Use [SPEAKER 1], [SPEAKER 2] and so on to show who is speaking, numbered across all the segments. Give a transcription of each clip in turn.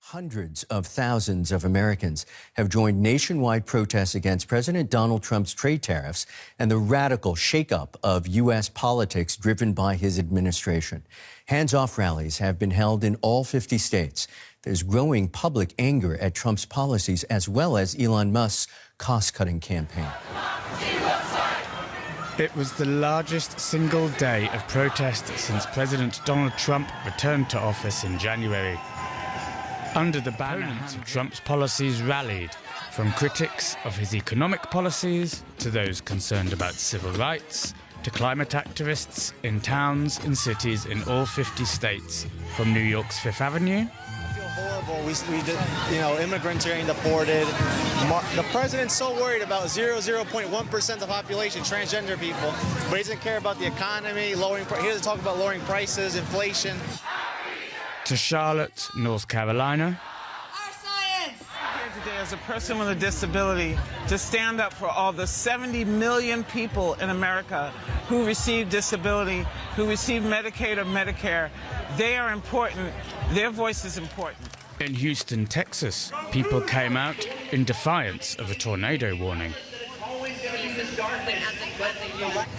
[SPEAKER 1] Hundreds of thousands of Americans have joined nationwide protests against President Donald Trump's trade tariffs and the radical shakeup of U.S. politics driven by his administration. Hands-off rallies have been held in all 50 states. There's growing public anger at Trump's policies as well as Elon Musk's cost-cutting campaign.
[SPEAKER 2] It was the largest single day of protest since President Donald Trump returned to office in January. Under the banner, opponents of Trump's policies rallied, from critics of his economic policies to those concerned about civil rights to climate activists in towns and cities in all 50 states, from New York's Fifth Avenue.
[SPEAKER 3] I feel horrible. We did, immigrants are getting deported. The president's so worried about 0.1% of the population, transgender people, but he doesn't care about the economy, he doesn't talk about lowering prices, inflation.
[SPEAKER 2] To Charlotte, North Carolina.
[SPEAKER 4] Our science!
[SPEAKER 5] I'm here today as a person with a disability to stand up for all the 70 million people in America who receive disability, who receive Medicaid or Medicare. They are important. Their voice is important.
[SPEAKER 2] In Houston, Texas, people came out in defiance of a tornado warning.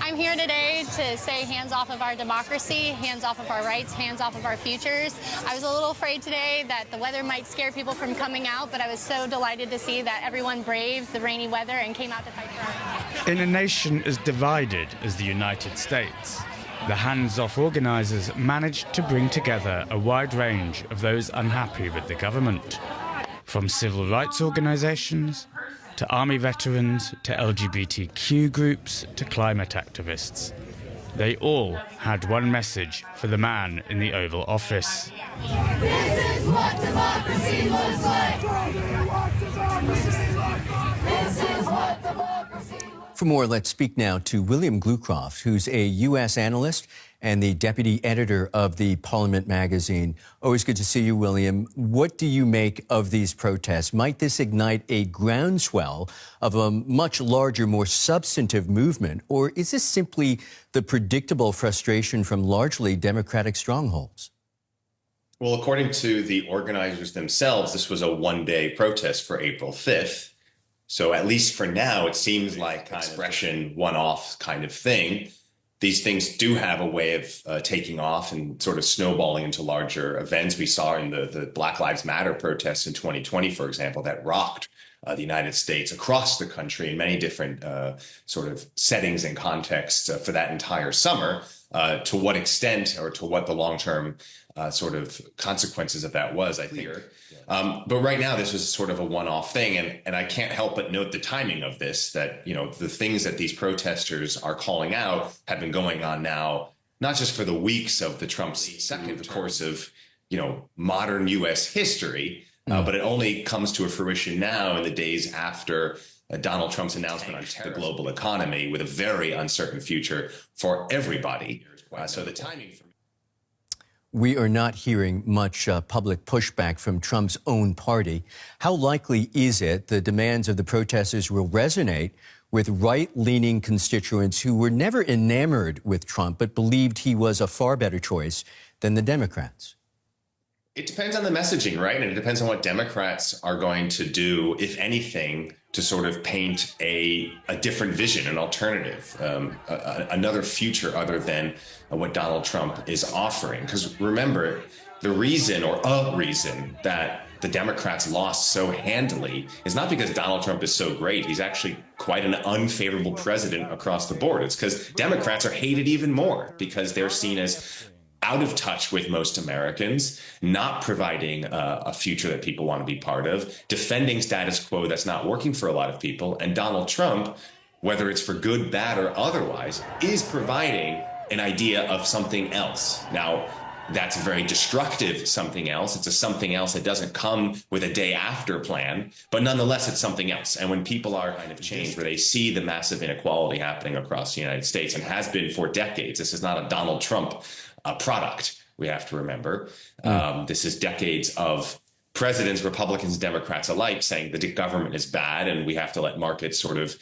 [SPEAKER 6] I'm here today to say hands off of our democracy, hands off of our rights, hands off of our futures. I was a little afraid today that the weather might scare people from coming out, but I was so delighted to see that everyone braved the rainy weather and came out to fight for our rights.
[SPEAKER 2] In a nation as divided as the United States, the hands-off organizers managed to bring together a wide range of those unhappy with the government, from civil rights organizations to army veterans, to LGBTQ groups, to climate activists. They all had one message for the man in the Oval Office.
[SPEAKER 4] This is what democracy looks like! This is what democracy looks like!
[SPEAKER 1] For more, let's speak now to William Glucroft, who's a U.S. analyst and the deputy editor of the Parliament magazine. Always good to see you, William. What do you make of these protests? Might this ignite a groundswell of a much larger, more substantive movement, or is this simply the predictable frustration from largely Democratic strongholds?
[SPEAKER 7] Well, according to the organizers themselves, this was a one-day protest for April 5th. So at least for now, it seems like an expression, one-off kind of thing. These things do have a way of taking off and sort of snowballing into larger events. We saw in the Black Lives Matter protests in 2020, for example, that rocked the United States across the country in many different sort of settings and contexts for that entire summer. To what extent or to what the long-term sort of consequences of that was, I think. But right now, this was sort of a one-off thing. And I can't help but note the timing of this, that, the things that these protesters are calling out have been going on now, not just for the weeks of the Trump's second, the course of, modern U.S. history, but it only comes to a fruition now in the days after Donald Trump's announcement on the global economy with a very uncertain future for everybody. So the timing for
[SPEAKER 1] We are not hearing much public pushback from Trump's own party. How likely is it the demands of the protesters will resonate with right-leaning constituents who were never enamored with Trump but believed he was a far better choice than the Democrats?
[SPEAKER 7] It depends on the messaging, right? And it depends on what Democrats are going to do, if anything, to sort of paint a different vision, an alternative, another future other than what Donald Trump is offering. Because remember, the reason or a reason that the Democrats lost so handily is not because Donald Trump is so great. He's actually quite an unfavorable president across the board. It's because Democrats are hated even more because they're seen as out of touch with most Americans, not providing a future that people want to be part of, defending status quo that's not working for a lot of people. And Donald Trump, whether it's for good, bad, or otherwise, is providing an idea of something else. Now, that's a very destructive something else. It's a something else that doesn't come with a day after plan, but nonetheless, it's something else. And when people are kind of changed, where they see the massive inequality happening across the United States and has been for decades, this is not a Donald Trump product, we have to remember. This is decades of presidents, Republicans, Democrats alike, saying the government is bad and we have to let markets sort of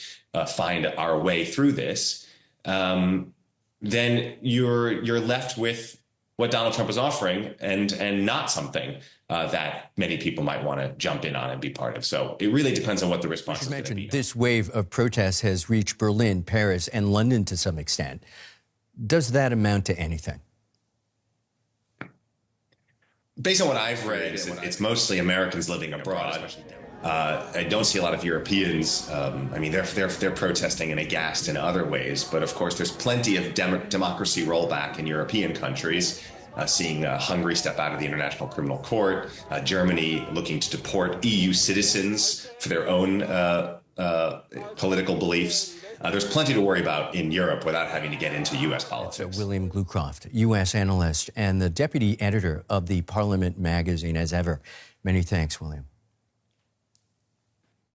[SPEAKER 7] find our way through this. Then you're left with what Donald Trump is offering and not something that many people might want to jump in on and be part of. So it really depends on what the response is going to be.
[SPEAKER 1] This wave of protests has reached Berlin, Paris, and London to some extent. Does that amount to anything?
[SPEAKER 7] Based on what I've read, it's mostly Americans living abroad. I don't see a lot of Europeans. I mean, they're protesting and aghast in other ways, but of course, there's plenty of democracy rollback in European countries. Seeing Hungary step out of the International Criminal Court, Germany looking to deport EU citizens for their own political beliefs. There's plenty to worry about in Europe without having to get into U.S. politics.
[SPEAKER 1] So William Glucroft, U.S. analyst and the deputy editor of the Parliament magazine, as ever. Many thanks, William.